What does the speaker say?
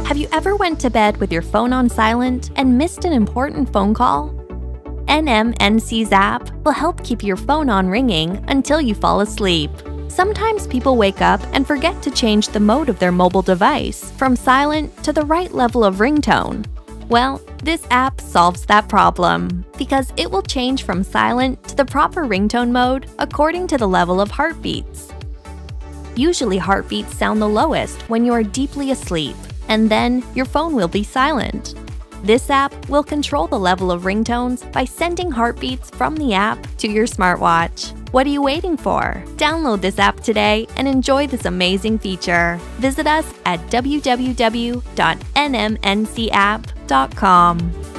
Have you ever went to bed with your phone on silent and missed an important phone call? NMNC's app will help keep your phone on ringing until you fall asleep. Sometimes people wake up and forget to change the mode of their mobile device from silent to the right level of ringtone. Well, this app solves that problem because it will change from silent to the proper ringtone mode according to the level of heartbeats. Usually heartbeats sound the lowest when you are deeply asleep, and then your phone will be silent. This app will control the level of ringtones by sending heartbeats from the app to your smartwatch. What are you waiting for? Download this app today and enjoy this amazing feature. Visit us at www.nmncapp.com.